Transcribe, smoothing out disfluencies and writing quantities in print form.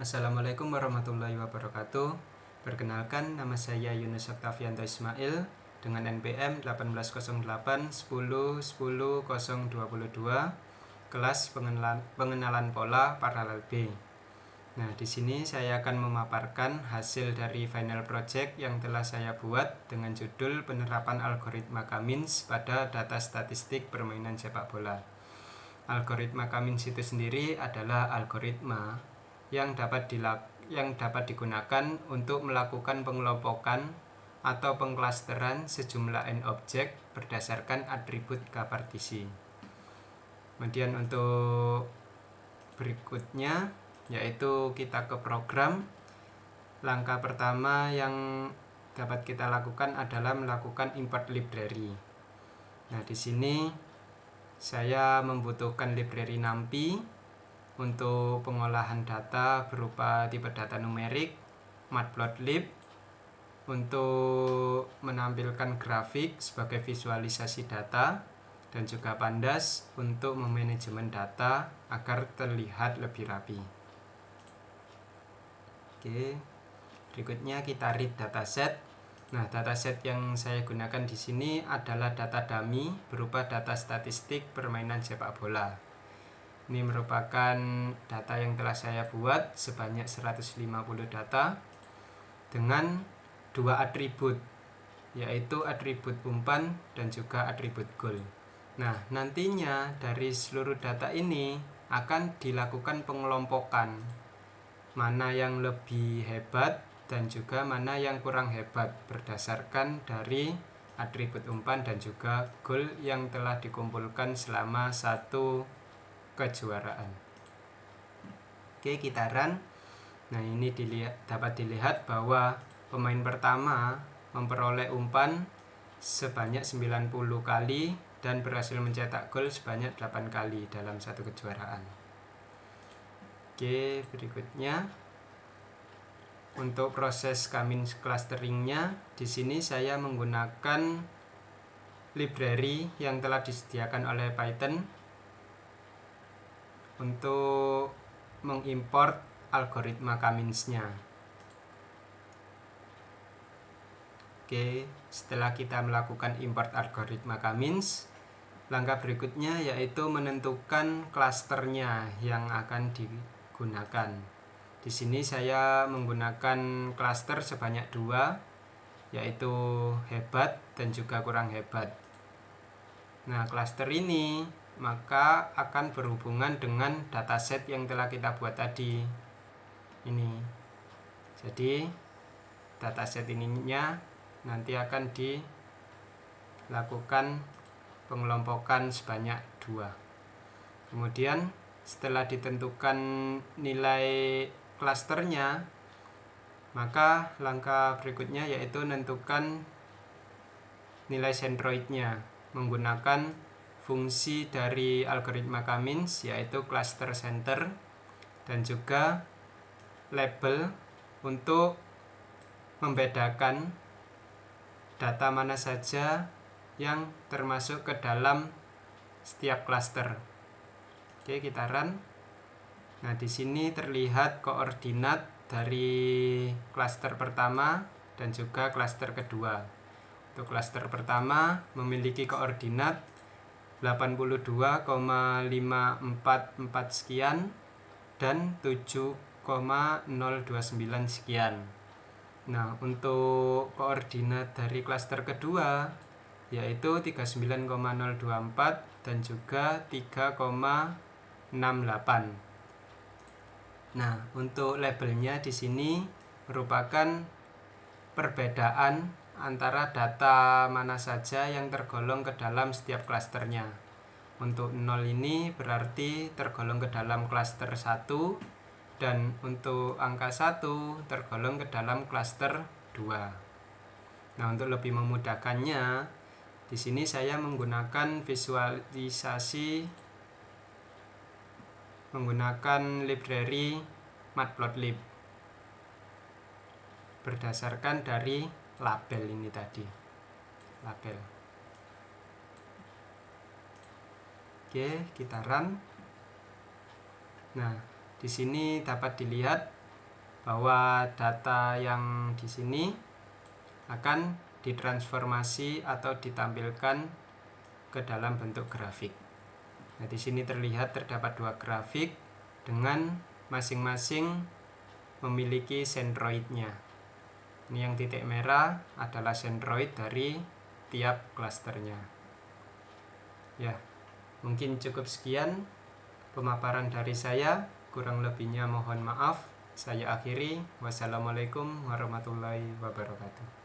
Assalamualaikum warahmatullahi wabarakatuh. Perkenalkan, nama saya Yunus Oktavianto Ismail dengan NPM 180810101022, kelas pengenalan pola paralel B. Nah, di sini saya akan memaparkan hasil dari final project yang telah saya buat dengan judul penerapan algoritma Cummins pada data statistik permainan sepak bola. Algoritma Cummins itu sendiri adalah algoritma yang dapat digunakan untuk melakukan pengelompokan atau pengklasteran sejumlah n objek berdasarkan atribut K-partisi. Kemudian untuk berikutnya yaitu kita ke program. Langkah pertama yang dapat kita lakukan adalah melakukan import library. Nah, di sini saya membutuhkan library NumPy untuk pengolahan data berupa tipe data numerik, matplotlib untuk menampilkan grafik sebagai visualisasi data, dan juga pandas untuk memanajemen data agar terlihat lebih rapi. Oke, berikutnya kita read dataset. Nah, dataset yang saya gunakan di sini adalah data dummy berupa data statistik permainan sepak bola. Ini merupakan data yang telah saya buat sebanyak 150 data dengan dua atribut, yaitu atribut umpan dan juga atribut gol. Nah, nantinya dari seluruh data ini akan dilakukan pengelompokan, mana yang lebih hebat dan juga mana yang kurang hebat berdasarkan dari atribut umpan dan juga gol yang telah dikumpulkan selama satu kejuaraan. Oke, kita run. Nah, ini dapat dilihat bahwa pemain pertama memperoleh umpan sebanyak 90 kali dan berhasil mencetak gol sebanyak 8 kali dalam satu kejuaraan. Oke, berikutnya untuk proses Cummins clusteringnya, di sini saya menggunakan library yang telah disediakan oleh Python untuk mengimport algoritma Cummins-nya. Oke, setelah kita melakukan import algoritma Cummins, langkah berikutnya yaitu menentukan klasternya yang akan digunakan. Di sini saya menggunakan klaster sebanyak 2, yaitu hebat dan juga kurang hebat. Nah, klaster ini maka akan berhubungan dengan dataset yang telah kita buat tadi. Ini. Jadi, dataset ininya nanti akan dilakukan pengelompokan sebanyak 2. Kemudian setelah ditentukan nilai klasternya, maka langkah berikutnya yaitu menentukan nilai centroidnya menggunakan fungsi dari algoritma Cummins, yaitu cluster center dan juga label untuk membedakan data mana saja yang termasuk ke dalam setiap cluster. Oke, kita run. Nah, di sini terlihat koordinat dari klaster pertama dan juga klaster kedua. Untuk klaster pertama memiliki koordinat 82,544 sekian dan 7,029 sekian. Nah, untuk koordinat dari klaster kedua yaitu 39,024 dan juga 3,68. Nah, untuk labelnya di sini merupakan perbedaan antara data mana saja yang tergolong ke dalam setiap klasternya. Untuk 0 ini berarti tergolong ke dalam klaster 1, dan untuk angka 1 tergolong ke dalam klaster 2. Nah, untuk lebih memudahkannya, di sini saya menggunakan visualisasi menggunakan library matplotlib berdasarkan dari label ini tadi. Label. Oke, kita run. Nah, di sini dapat dilihat bahwa data yang di sini akan ditransformasi atau ditampilkan ke dalam bentuk grafik. Nah, di sini terdapat dua grafik dengan masing-masing memiliki centroidnya. Ini yang titik merah adalah centroid dari tiap klasternya. Ya, mungkin cukup sekian pemaparan dari saya. Kurang lebihnya mohon maaf. Saya akhiri. Wassalamualaikum warahmatullahi wabarakatuh.